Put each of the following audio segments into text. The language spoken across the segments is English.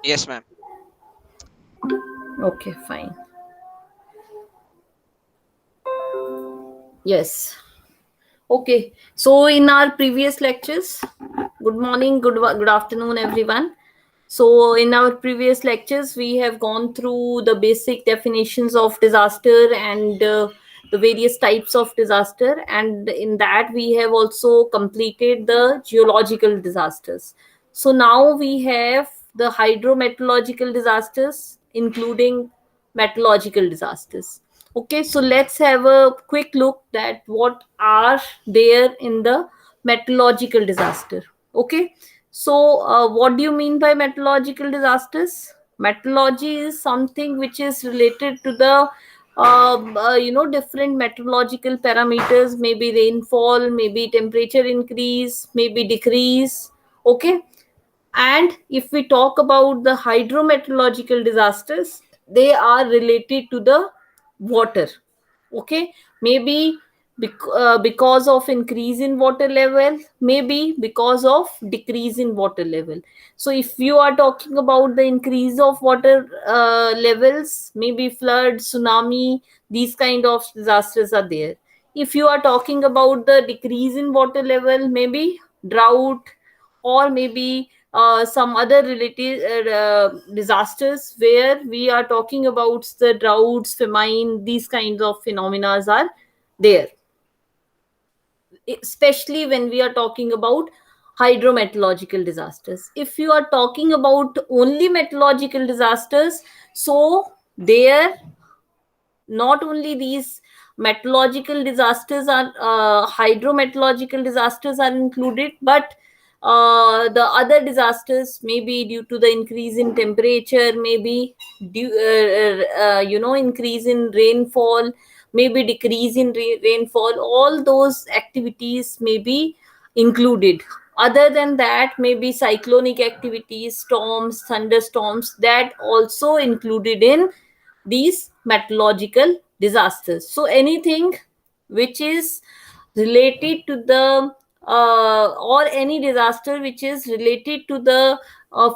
Yes, ma'am. Okay, fine. Yes. Okay. So in our previous lectures, good morning, good afternoon, everyone. So in our previous lectures, we have gone through the basic definitions of disaster and the various types of disaster, and in that we have also completed the geological disasters. So now we have the hydrometeorological disasters, including meteorological disasters. Okay, so let's have a quick look at what are there in the meteorological disaster. Okay, so what do you mean by meteorological disasters? Meteorology is something which is related to the different meteorological parameters, maybe rainfall, maybe temperature increase, maybe decrease. Okay, and if we talk about the hydrometeorological disasters, they are related to the water. Okay, maybe because of increase in water level, maybe because of decrease in water level. So if you are talking about the increase of water levels, maybe flood, tsunami, these kind of disasters are there. If you are talking about the decrease in water level, maybe drought, or maybe some other related disasters where we are talking about the droughts, famine, these kinds of phenomena are there, especially when we are talking about hydrometeorological disasters. If you are talking about only meteorological disasters, so there not only these meteorological disasters are hydrometeorological disasters are included, but the other disasters may be due to the increase in temperature, maybe due increase in rainfall, maybe decrease in rainfall. All those activities may be included. Other than that, maybe cyclonic activities, storms, thunderstorms, that also included in these meteorological disasters. So anything which is related to the or any disaster which is related to the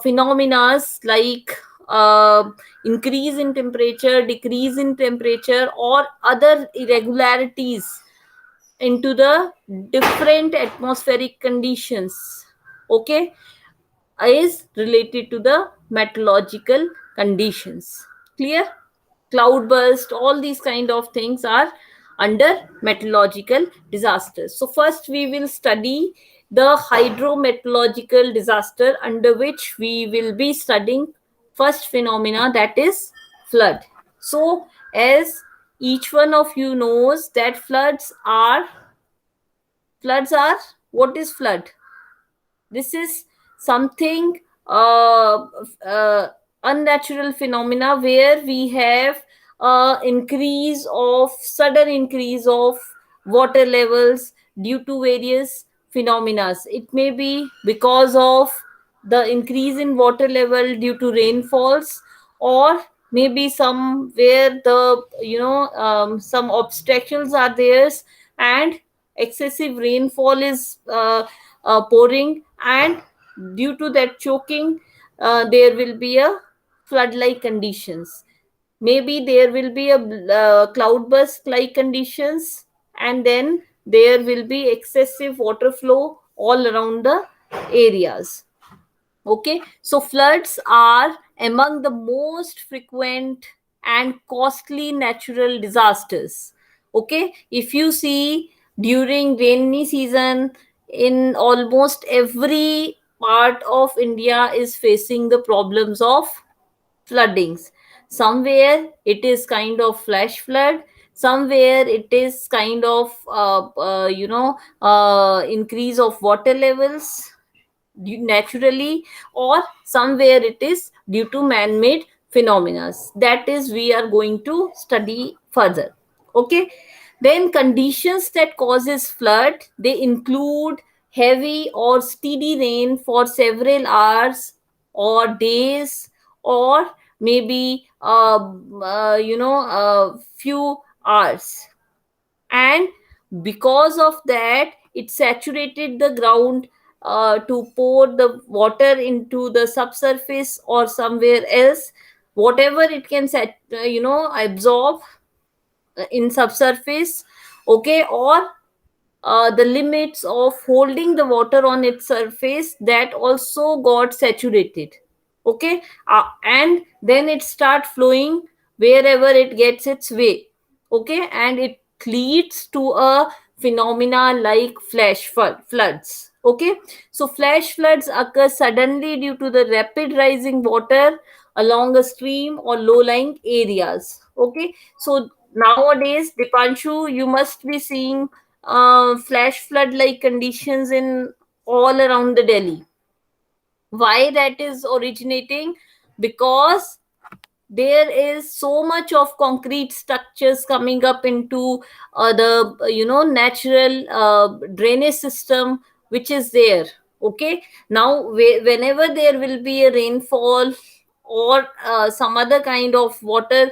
phenomena like uh, increase in temperature, decrease in temperature, or other irregularities into the different atmospheric conditions, okay, is related to the meteorological conditions. Clear? Cloudburst, all these kind of things are under meteorological disasters. So first we will study the hydrometeorological disaster, under which we will be studying first phenomena, that is flood. So as each one of you knows that floods are what is flood? This is something uh, unnatural phenomena where we have sudden increase of water levels due to various phenomena. It may be because of the increase in water level due to rainfalls, or maybe somewhere the some obstacles are there, and excessive rainfall is pouring, and due to that choking, there will be a flood like conditions. Maybe there will be a cloudburst like conditions, and then there will be excessive water flow all around the areas. Okay, so floods are among the most frequent and costly natural disasters. Okay, if you see during rainy season, in almost every part of India is facing the problems of floodings. Somewhere it is kind of flash flood, somewhere it is kind of increase of water levels naturally, or somewhere it is due to man-made phenomena. That is, we are going to study further. Okay, then conditions that causes flood, they include heavy or steady rain for several hours or days, or maybe few hours, and because of that it saturated the ground, to pour the water into the subsurface or somewhere else, whatever it can absorb in subsurface, okay, or the limits of holding the water on its surface, that also got saturated, okay. And then it start flowing wherever it gets its way, okay, and it leads to a phenomena like floods, okay. So flash floods occur suddenly due to the rapid rising water along a stream or low-lying areas, okay. So nowadays, Dipanshu, you must be seeing flash flood like conditions in all around the Delhi. Why that is originating? Because there is so much of concrete structures coming up into the natural drainage system which is there, okay. Now whenever there will be a rainfall or some other kind of water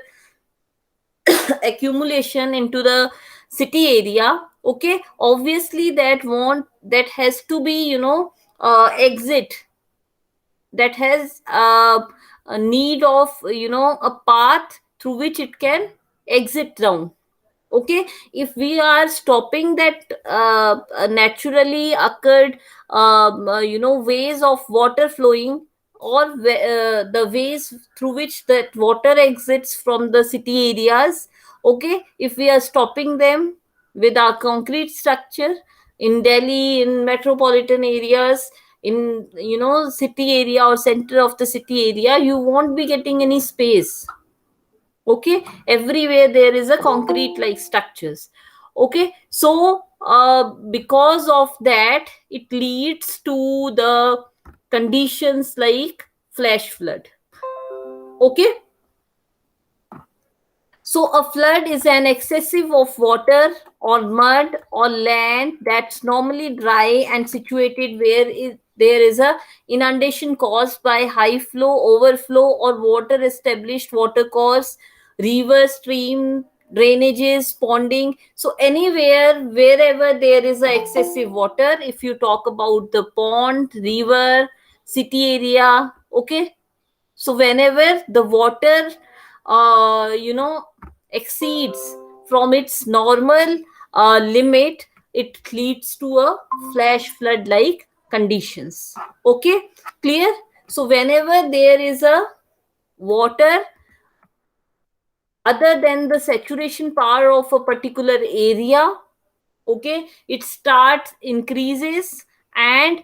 accumulation into the city area, okay, obviously that has to be exit, that has a need of a path through which it can exit down, okay. If we are stopping that naturally occurred ways of water flowing, or the ways through which that water exits from the city areas, okay, if we are stopping them with our concrete structure in Delhi, in metropolitan areas, in city area or center of the city area, you won't be getting any space, okay. Everywhere there is a concrete like structures, okay. So because of that, it leads to the conditions like flash flood, okay. So a flood is an excessive of water or mud or land that's normally dry and situated where there is a inundation caused by high flow, overflow, or water established watercourse, river, stream, drainages, ponding. So anywhere, wherever there is a excessive water, if you talk about the pond, river, city area, okay. So whenever the water exceeds from its normal limit, it leads to a flash flood like conditions, okay. Clear? So whenever there is a water other than the saturation power of a particular area, okay, it starts increases, and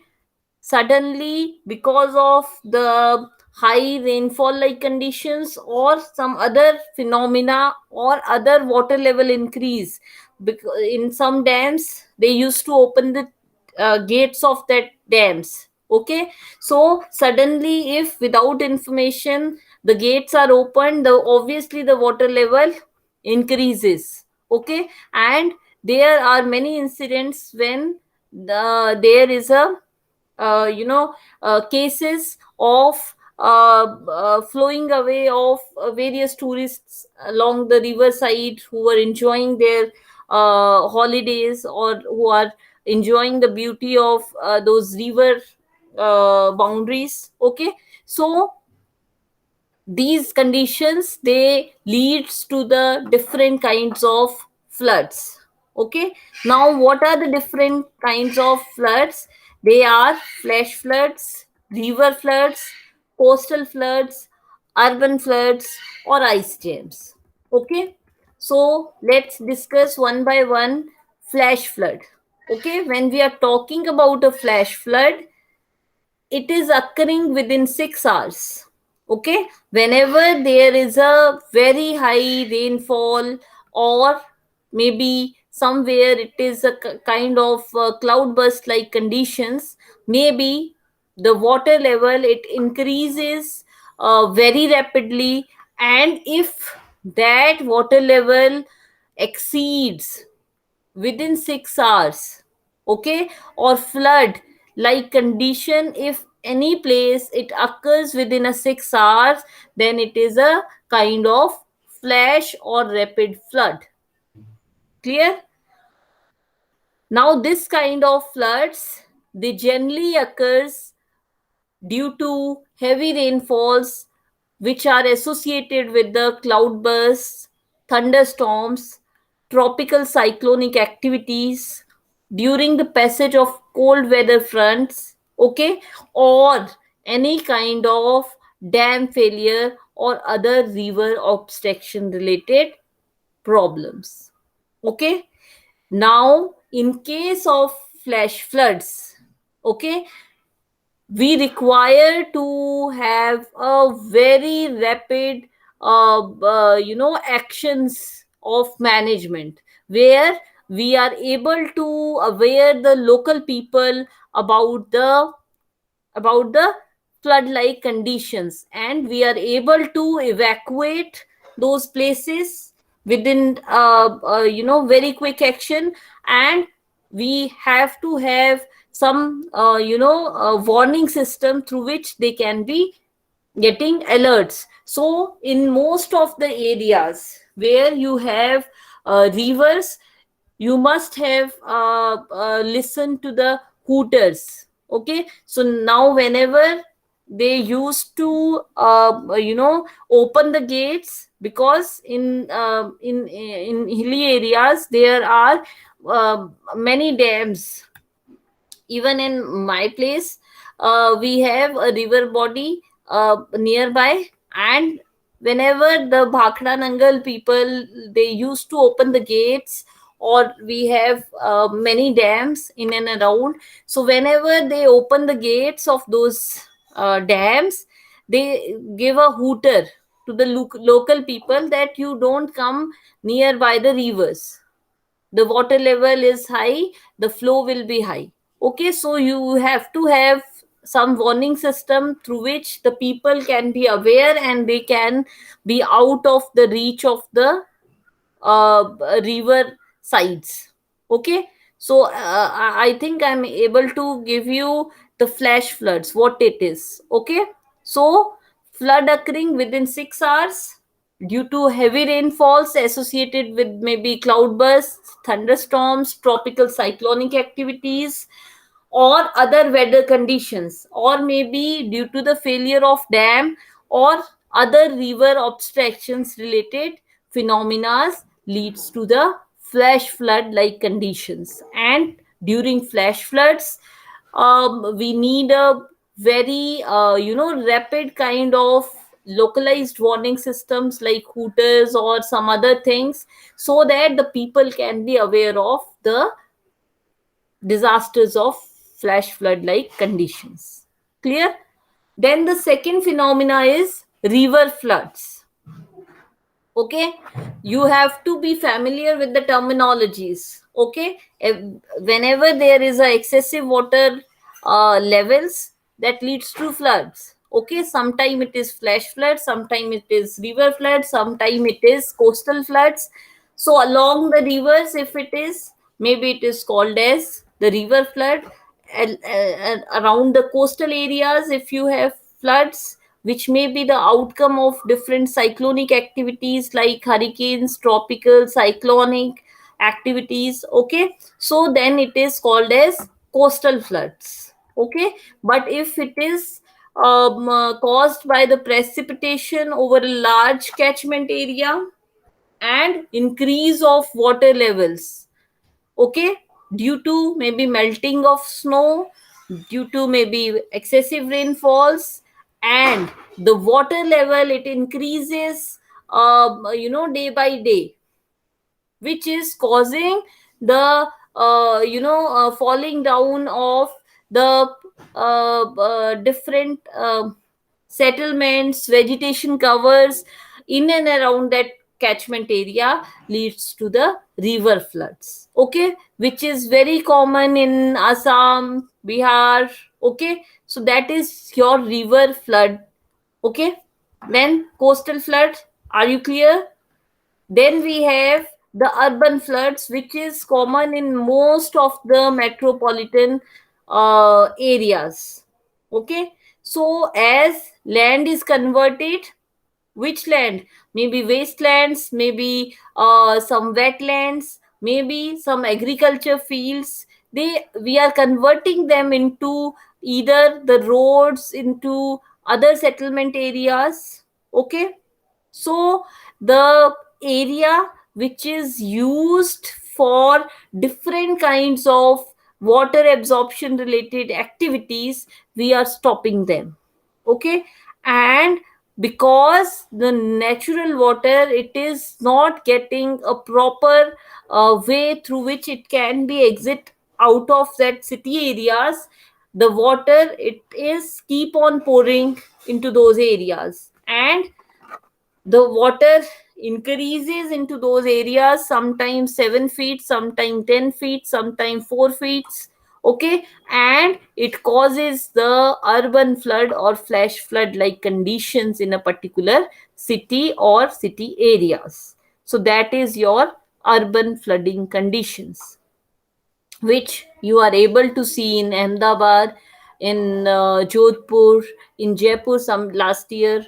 suddenly, because of the high rainfall like conditions or some other phenomena or other water level increase, because in some dams they used to open the gates of that dams, okay. So suddenly, if without information the gates are opened, the obviously the water level increases, okay. And there are many incidents when there is a cases of flowing away of various tourists along the riverside who are enjoying their holidays, or who are enjoying the beauty of those river boundaries, okay. So these conditions, they leads to the different kinds of floods, okay. Now what are the different kinds of floods? They are flash floods, river floods, coastal floods, urban floods, or ice jams, okay. So let's discuss one by one. Flash flood, okay. When we are talking about a flash flood, it is occurring within 6 hours, okay. Whenever there is a very high rainfall, or maybe somewhere it is a kind of cloudburst like conditions, maybe the water level it increases very rapidly, and if that water level exceeds within 6 hours, okay, or flood like condition, if any place it occurs within a 6 hours, then it is a kind of flash or rapid flood. Clear? Now this kind of floods, they generally occurs due to heavy rainfalls which are associated with the cloudbursts, thunderstorms, tropical cyclonic activities during the passage of cold weather fronts, okay, or any kind of dam failure or other river obstruction related problems. Okay, now in case of flash floods, okay, we require to have a very rapid actions of management, where we are able to aware the local people about the flood like conditions, and we are able to evacuate those places within very quick action. And we have to have some warning system through which they can be getting alerts. So in most of the areas where you have rivers, you must have listened to the hooters. Okay, so now whenever they used to open the gates, because in hilly areas there are many dams. Even in my place, we have a river body nearby, and whenever the bhakra nangal people, they used to open the gates, or we have many dams in and around. So whenever they open the gates of those dams, they give a hooter to the local people that you don't come nearby the rivers. The water level is high, the flow will be high. Okay, so you have to have some warning system through which the people can be aware and they can be out of the reach of the river sides. Okay, so I think I'm able to give you the flash floods, what it is. Okay, so flood occurring within 6 hours due to heavy rainfalls associated with maybe cloudbursts, thunderstorms, tropical cyclonic activities, or other weather conditions, or maybe due to the failure of dam or other river obstructions related phenomena, leads to the flash flood like conditions. And during flash floods, we need a very rapid kind of localized warning systems like hooters or some other things, so that the people can be aware of the disasters of flash flood like conditions. Clear? Then the second phenomena is river floods. Okay, you have to be familiar with the terminologies. Okay, whenever there is a excessive water levels, that leads to floods. Okay, sometime it is flash flood, sometime it is river flood, sometime it is coastal floods. So along the rivers, if it is, maybe it is called as the river flood. And around the coastal areas, if you have floods, which may be the outcome of different cyclonic activities like hurricanes, tropical cyclonic activities. Okay, so then it is called as coastal floods. Okay, but if it is caused by the precipitation over a large catchment area and increase of water levels, okay, due to maybe melting of snow, due to maybe excessive rainfalls, and the water level, it increases day by day, which is causing the falling down of the different settlements, vegetation covers in and around that catchment area, leads to the river floods. Okay, which is very common in Assam, Bihar. Okay, so that is your river flood. Okay, then coastal flood. Are you clear? Then we have the urban floods, which is common in most of the metropolitan areas. Okay, so as land is converted, which land? Maybe wastelands, maybe some wetlands, maybe some agriculture fields. we are converting them into either the roads, into other settlement areas. Okay, so the area which is used for different kinds of water absorption related activities, we are stopping them. Okay, and because the natural water, it is not getting a proper way through which it can be exit out of that city areas, the water, it is keep on pouring into those areas, and the water increases into those areas, sometimes 7 feet, sometimes 10 feet, sometimes 4 feet. Okay, and it causes the urban flood or flash flood like conditions in a particular city or city areas. So that is your urban flooding conditions, which you are able to see in Ahmedabad, in Jodhpur, in Jaipur some last year,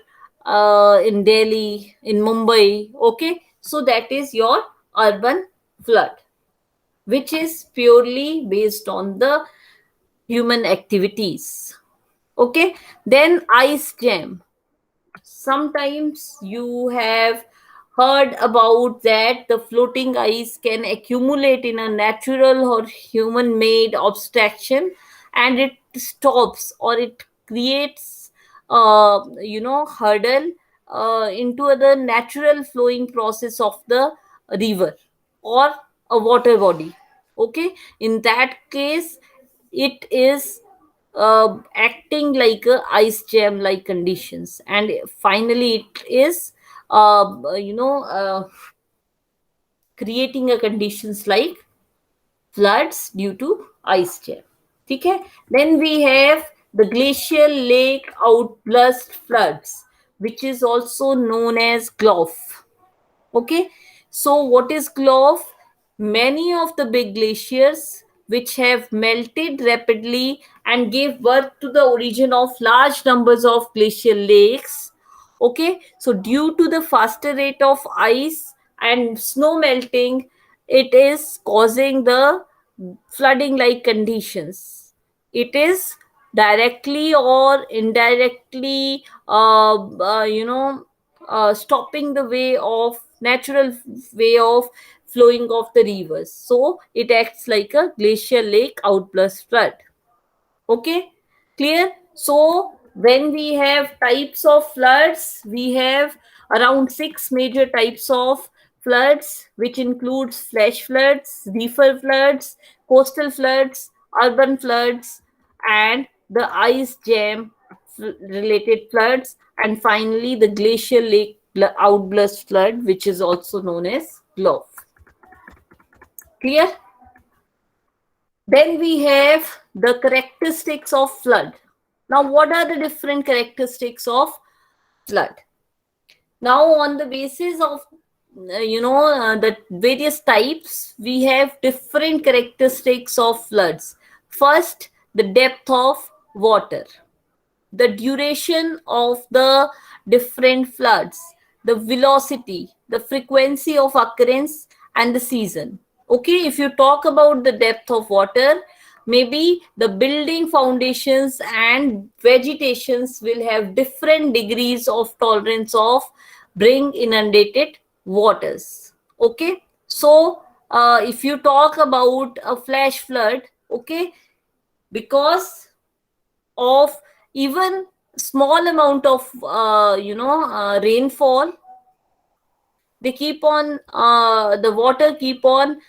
in Delhi, in Mumbai. Okay, so that is your urban flood, which is purely based on the human activities. Okay, then ice jam. Sometimes you have heard about that the floating ice can accumulate in a natural or human made obstruction, and it stops or it creates hurdle into the natural flowing process of the river or a water body. Okay, in that case, it is acting like a ice jam like conditions, and finally it is creating a conditions like floods due to ice jam. Okay, then we have the glacial lake outburst floods, which is also known as GLOF. Okay, so what is GLOF? Many of the big glaciers which have melted rapidly and gave birth to the origin of large numbers of glacial lakes. Okay, so due to the faster rate of ice and snow melting, it is causing the flooding like conditions. It is directly or indirectly stopping the way of natural way of flowing of the rivers, so it acts like a glacial lake outburst flood. Okay, clear? So when we have types of floods, we have around six major types of floods, which includes flash floods, reefer floods, coastal floods, urban floods, and the ice jam related floods, and finally the glacial lake outburst flood, which is also known as GLOF. Clear? Then we have the characteristics of flood. Now, what are the different characteristics of flood? Now, on the basis of the various types, we have different characteristics of floods. First, the depth of water, the duration of the different floods, the velocity, the frequency of occurrence, and the season. Okay, if you talk about the depth of water, maybe the building foundations and vegetations will have different degrees of tolerance of bring inundated waters. Okay, so if you talk about a flash flood, okay, because of even small amount of rainfall, they keep on the water keep on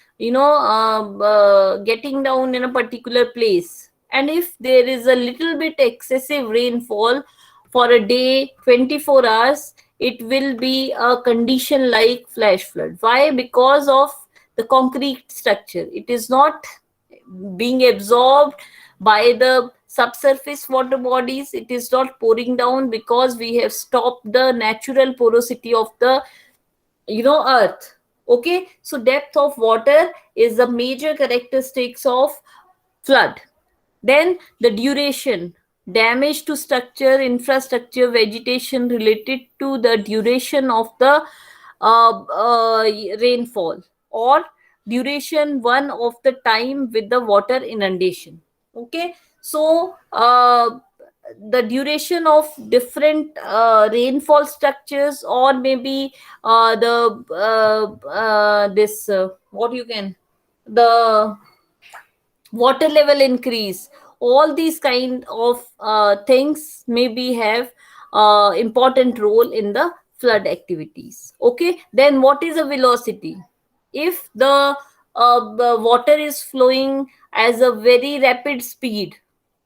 getting down in a particular place, and if there is a little bit excessive rainfall for a day, 24 hours, it will be a condition like flash flood. Why? Because of the concrete structure, it is not being absorbed by the subsurface water bodies, it is not pouring down because we have stopped the natural porosity of the earth. Okay, so depth of water is the major characteristics of flood. Then the duration, damage to structure, infrastructure, vegetation related to the duration of the rainfall, or duration one of the time with the water inundation. Okay, so the duration of different rainfall structures, or maybe the this what you can, the water level increase, all these kind of things maybe have important role in the flood activities. Okay, then what is a velocity? If the water is flowing as a very rapid speed,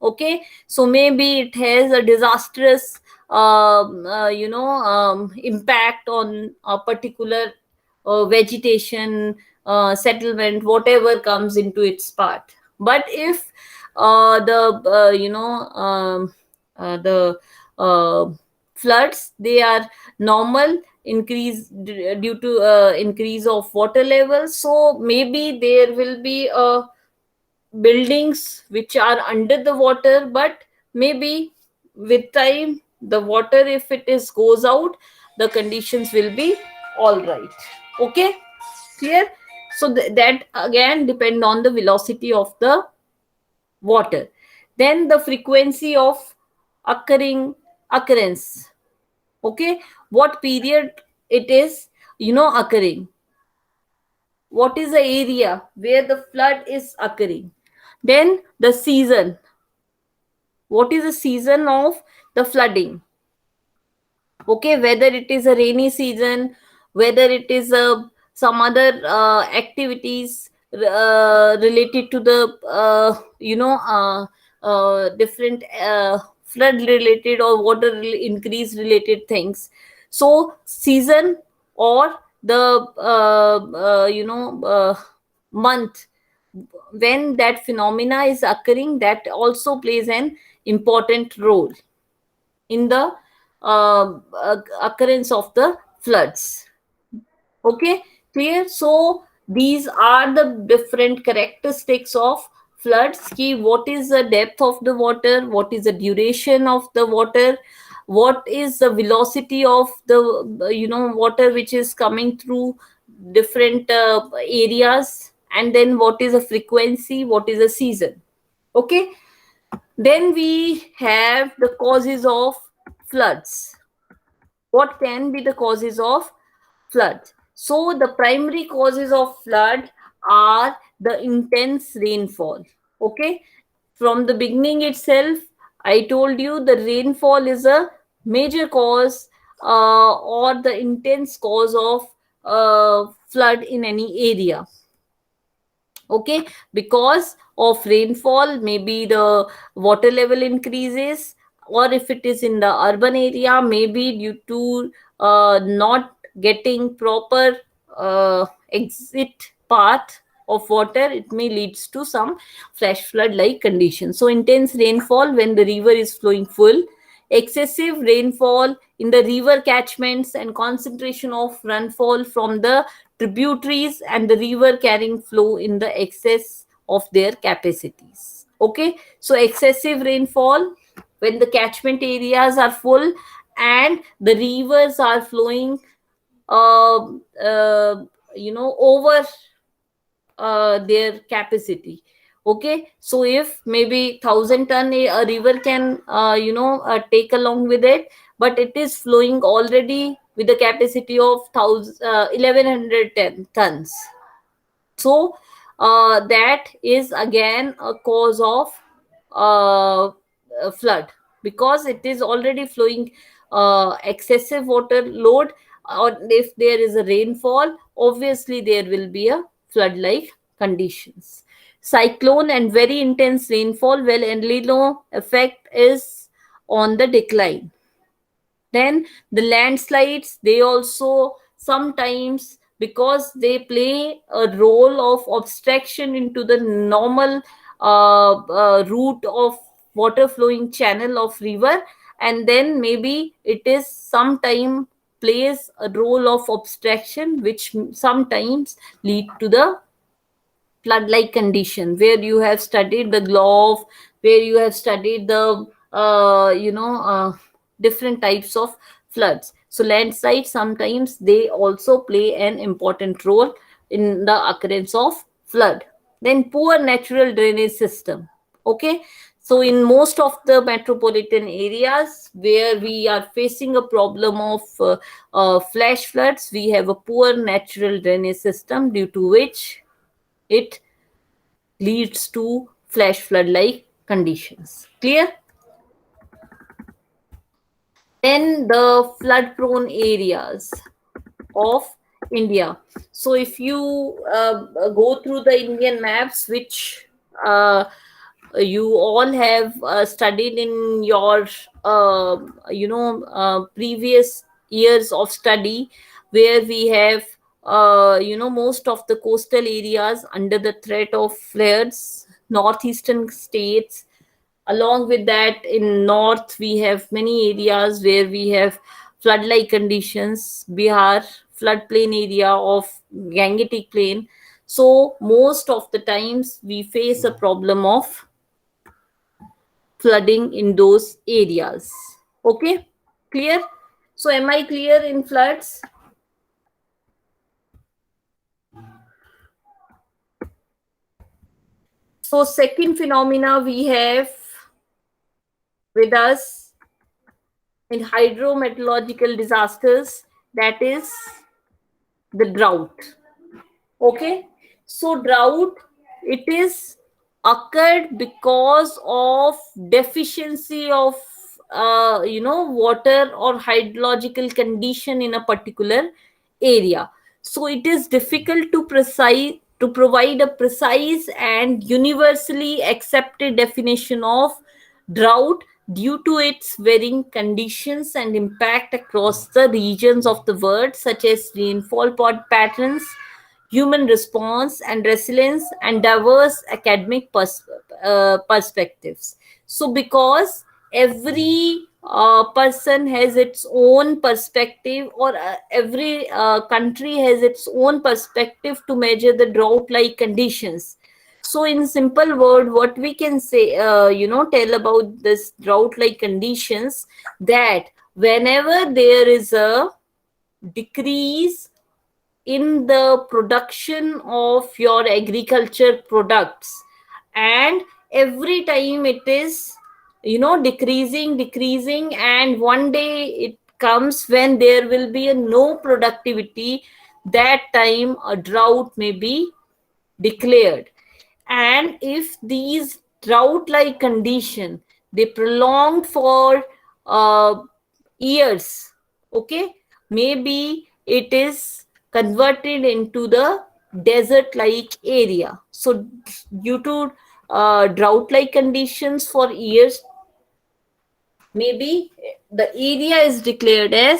okay, so maybe it has a disastrous impact on a particular vegetation, settlement, whatever comes into its path. But if the the uh, floods, they are normal increase due to increase of water levels, so maybe there will be a buildings which are under the water, but maybe with time the water, if it is goes out, the conditions will be all right. Okay, clear? So that again depend on the velocity of the water. Then the frequency of occurrence. Okay, what period it is occurring, what is the area where the flood is occurring. Then the season, what is the season of the flooding. Okay, whether it is a rainy season, whether it is some other activities related to the different flood related or water increase related things. So season, or the month when that phenomena is occurring, that also plays an important role in the occurrence of the floods. Okay, clear? So these are the different characteristics of floods. Ki what is the depth of the water, what is the duration of the water, what is the velocity of the water which is coming through different areas, and then what is the frequency, what is the season. Okay, then we have the causes of floods. What can be the causes of flood? So the primary causes of flood are the intense rainfall. Okay, from the beginning itself, I told you the rainfall is a major cause or the intense cause of flood in any area. Okay, because of rainfall, maybe the water level increases, or if it is in the urban area, maybe due to not getting proper exit path of water, it may leads to some flash flood like conditions. So intense rainfall when the river is flowing full, excessive rainfall in the river catchments, and concentration of rainfall from the tributaries and the river carrying flow in the excess of their capacities. Okay, so excessive rainfall when the catchment areas are full and the rivers are flowing uh, uh, over their capacity. Okay, so if maybe 1,000 ton a river can take along with it, but it is flowing already with the capacity of 1,110 tons. So that is again a cause of flood, because it is already flowing excessive water load, or if there is a rainfall, obviously there will be a flood like conditions. Cyclone and very intense rainfall, well, El Nino effect is on the decline. Then the landslides, they also sometimes, because they play a role of obstruction into the normal route of water flowing channel of river, and then maybe it is sometime plays a role of obstruction which sometimes lead to the flood like condition, where you have studied the glove, where you have studied the different types of floods. So landslides sometimes they also play an important role in the occurrence of flood. Then poor natural drainage system. Okay, so in most of the metropolitan areas where we are facing a problem of flash floods, we have a poor natural drainage system, due to which it leads to flash flood like conditions. Clear? Then the flood prone areas of India. So if you go through the Indian maps, which you all have studied in your previous years of study, where we have most of the coastal areas under the threat of floods, northeastern states. Along with that, in north we have many areas where we have flood like conditions. Bihar, floodplain area of Gangetic plain. So most of the times we face a problem of flooding in those areas. Okay, clear? So am I clear in floods? So second phenomena we have with us in hydrometeorological disasters, that is the drought. Okay, so drought, it is occurred because of deficiency of water or hydrological condition in a particular area. So it is difficult to provide a precise and universally accepted definition of drought, due to its varying conditions and impact across the regions of the world, such as rainfall patterns, human response and resilience, and diverse academic perspectives. So because every person has its own perspective, or every country has its own perspective to measure the drought like conditions. So in simple word, what we can say, tell about this drought like conditions, that whenever there is a decrease in the production of your agriculture products, and every time it is decreasing, and one day it comes when there will be a no productivity, that time a drought may be declared. And if these drought like condition, they prolonged for uh, years, okay, maybe it is converted into the desert like area. So due to drought like conditions for years, maybe the area is declared a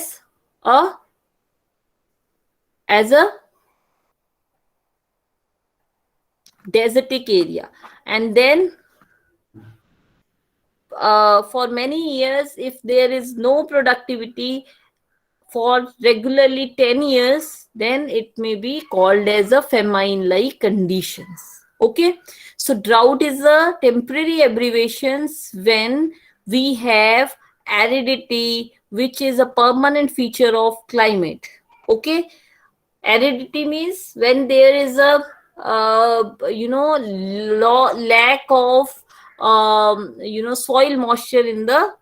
as a desertic area. And then for many years, if there is no productivity for regularly 10 years, then it may be called as a famine like conditions. Okay, so drought is a temporary abbreviations when we have aridity, which is a permanent feature of climate. Okay, aridity means when there is a lack of soil moisture in the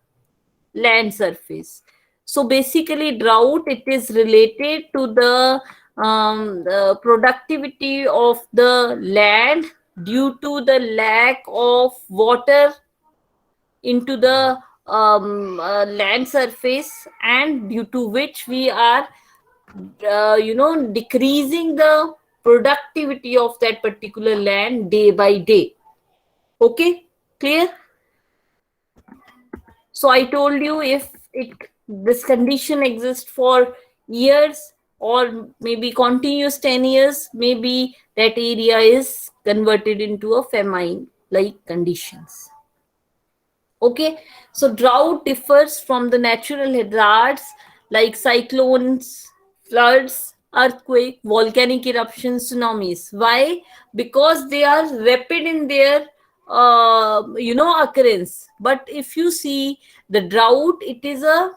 land surface. So basically drought, it is related to the productivity of the land due to the lack of water into the land surface, and due to which we are decreasing the productivity of that particular land day by day. Okay, clear? So I told you, if this condition exists for years, or maybe continuous 10 years, maybe that area is converted into a famine like conditions. Okay, so drought differs from the natural hazards like cyclones, floods, earthquake, volcanic eruptions, tsunamis. Why? Because they are rapid in their occurrence. But if you see the drought, it is a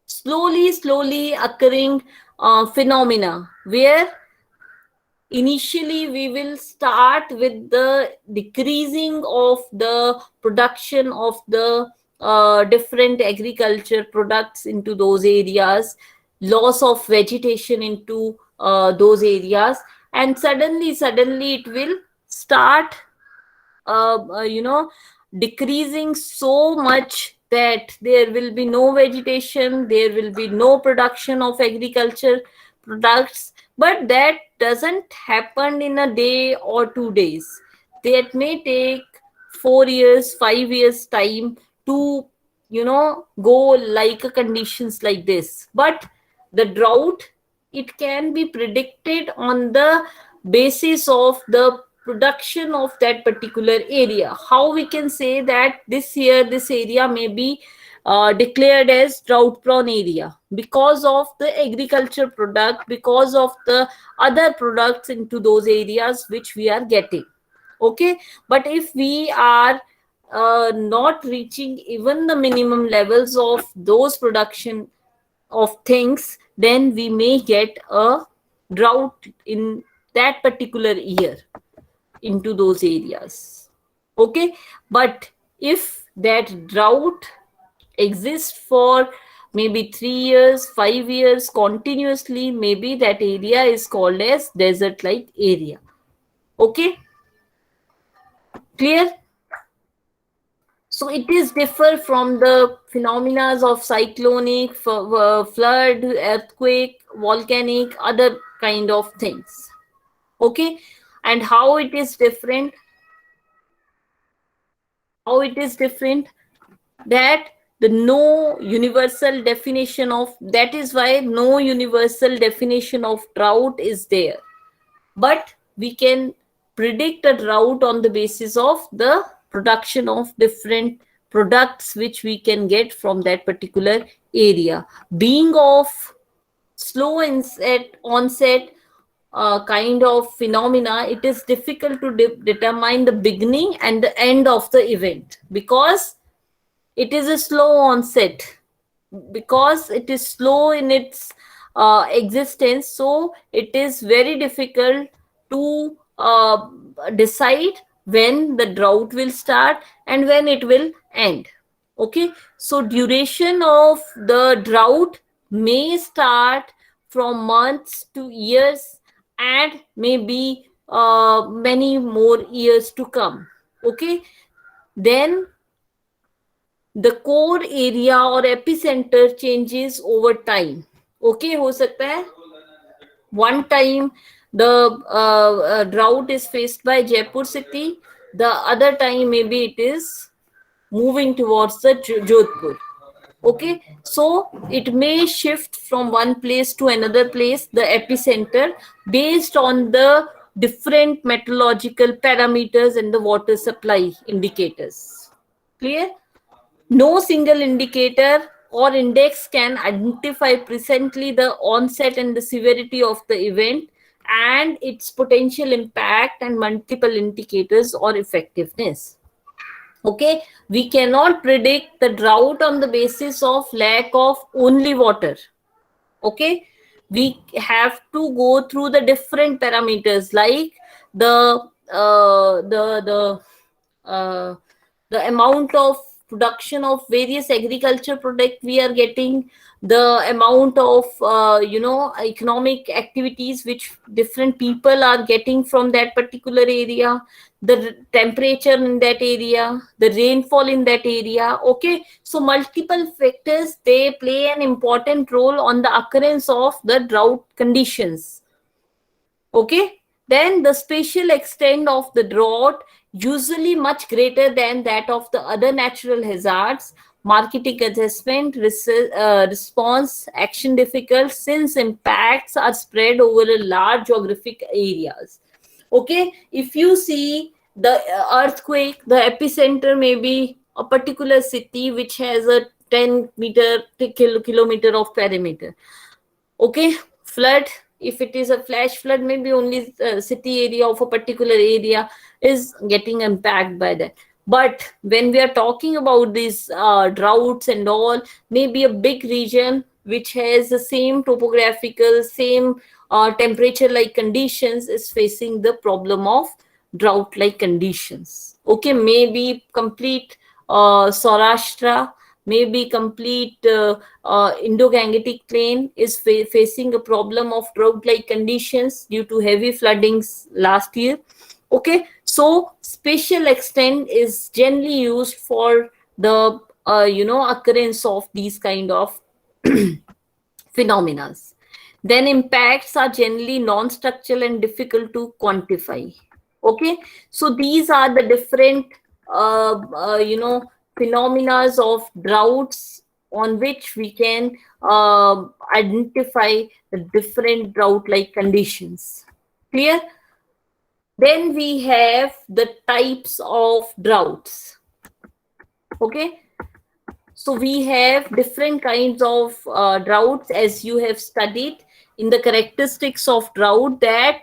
slowly occurring phenomena, where initially we will start with the decreasing of the production of the different agriculture products into those areas, loss of vegetation into those areas, and suddenly it will start decreasing so much that there will be no vegetation, there will be no production of agriculture products. But that doesn't happen in a day or 2 days. That may take 4 years, 5 years time to go like a conditions like this. But the drought, it can be predicted on the basis of the production of that particular area. How we can say that this year this area may be declared as drought prone area because of the agriculture product, because of the other products into those areas which we are getting. Okay, but if we are not reaching even the minimum levels of those production of things, then we may get a drought in that particular year into those areas. Okay, but if that drought exists for maybe 3 years, 5 years continuously, maybe that area is called as desert like area. Okay, clear? So it is differ from the phenomena of cyclonic, flood, earthquake, volcanic, other kind of things. Okay, and how it is different? How it is different? That the no universal definition of, that is why no universal definition of drought is there. But we can predict a drought on the basis of the production of different products which we can get from that particular area. Being of slow onset kind of phenomena, it is difficult to determine the beginning and the end of the event because it is a slow onset, because it is slow in its existence. So it is very difficult to decide when the drought will start and when it will end. Okay, so duration of the drought may start from months to years and maybe many more years to come. Okay, then the core area or epicenter changes over time. Okay, हो सकता है one time the drought is faced by Jaipur city, the other time maybe it is moving towards the Jodhpur. Okay, so it may shift from one place to another place, the epicenter, based on the different meteorological parameters and the water supply indicators. Clear? No single indicator or index can identify precisely the onset and the severity of the event and its potential impact and multiple indicators or effectiveness. Okay, we cannot predict the drought on the basis of lack of only water. Okay, we have to go through the different parameters like the uh, the the the amount of production of various agriculture product we are getting, the amount of economic activities which different people are getting from that particular area, the temperature in that area, the rainfall in that area. Okay, so multiple factors, they play an important role on the occurrence of the drought conditions. Okay, then the spatial extent of the drought usually much greater than that of the other natural hazards. Marketing assessment, response, action difficult since impacts are spread over a large geographic areas. Okay, if you see the earthquake, the epicenter may be a particular city which has a 10 meter kilometer of perimeter. Okay, flood, if it is a flash flood, maybe only city area of a particular area is getting impacted by that. But when we are talking about these droughts and all, maybe a big region which has the same topographical, same temperature like conditions is facing the problem of drought like conditions. Okay, maybe complete Saurashtra, maybe complete Indo-Gangetic plain is facing a problem of drought like conditions due to heavy floodings last year. Okay, so spatial extent is generally used for the occurrence of these kind of phenomena. Then impacts are generally non-structural and difficult to quantify. Okay, so these are the different phenomena of droughts on which we can identify the different drought-like conditions. Clear? Then we have the types of droughts. Okay, so we have different kinds of droughts, as you have studied in the characteristics of drought, that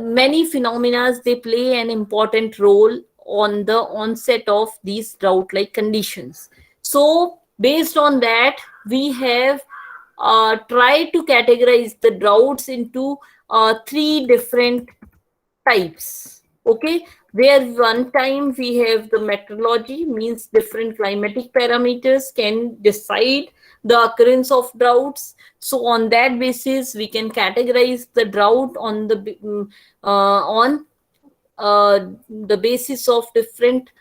many phenomena they play an important role on the onset of these drought like conditions. So based on that, we have tried to categorize the droughts into three different types. Okay, where one time we have the meteorology, means different climatic parameters can decide the occurrence of droughts. So on that basis we can categorize the drought on the basis of different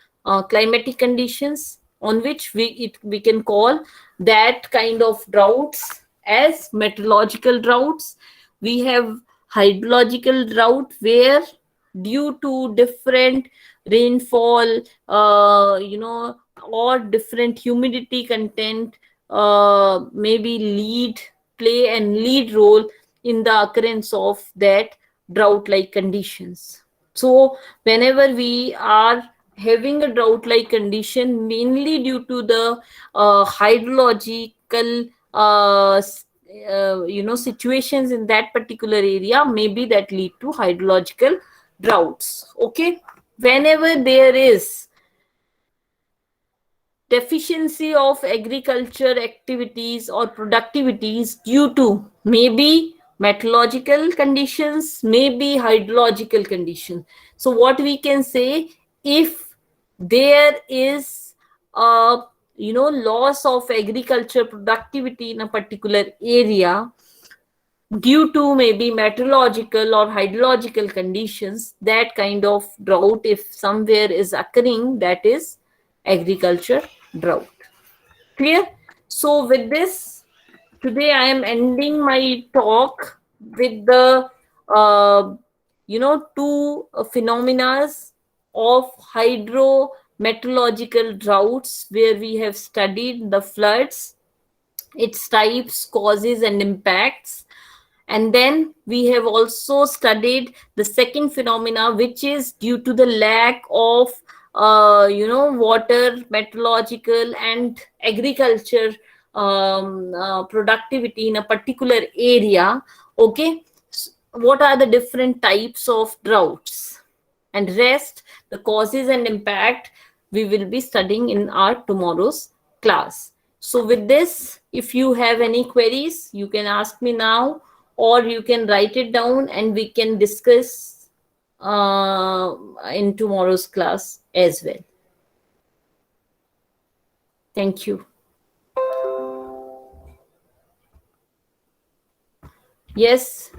climatic conditions, on which we can call that kind of droughts as meteorological droughts. We have hydrological drought, where due to different rainfall, or different humidity content, maybe play and lead role in the occurrence of that drought like conditions. So whenever we are having a drought like condition, mainly due to the hydrological situations in that particular area, maybe that lead to hydrological droughts. Okay, whenever there is deficiency of agriculture activities or productivities due to maybe meteorological conditions, maybe hydrological conditions. So what we can say, if there is a loss of agriculture productivity in a particular area due to maybe meteorological or hydrological conditions, that kind of drought, if somewhere is occurring, that is agriculture drought. Clear? So with this, today I am ending my talk with the two phenomena of hydrometeorological droughts, where we have studied the floods, its types, causes and impacts. And then we have also studied the second phenomena, which is due to the lack of water, meteorological and agriculture productivity in a particular area. Okay, what are the different types of droughts? And rest, the causes and impact, we will be studying in our tomorrow's class. So with this, if you have any queries, you can ask me now, or you can write it down and we can discuss in tomorrow's class as well. Thank you. Yes.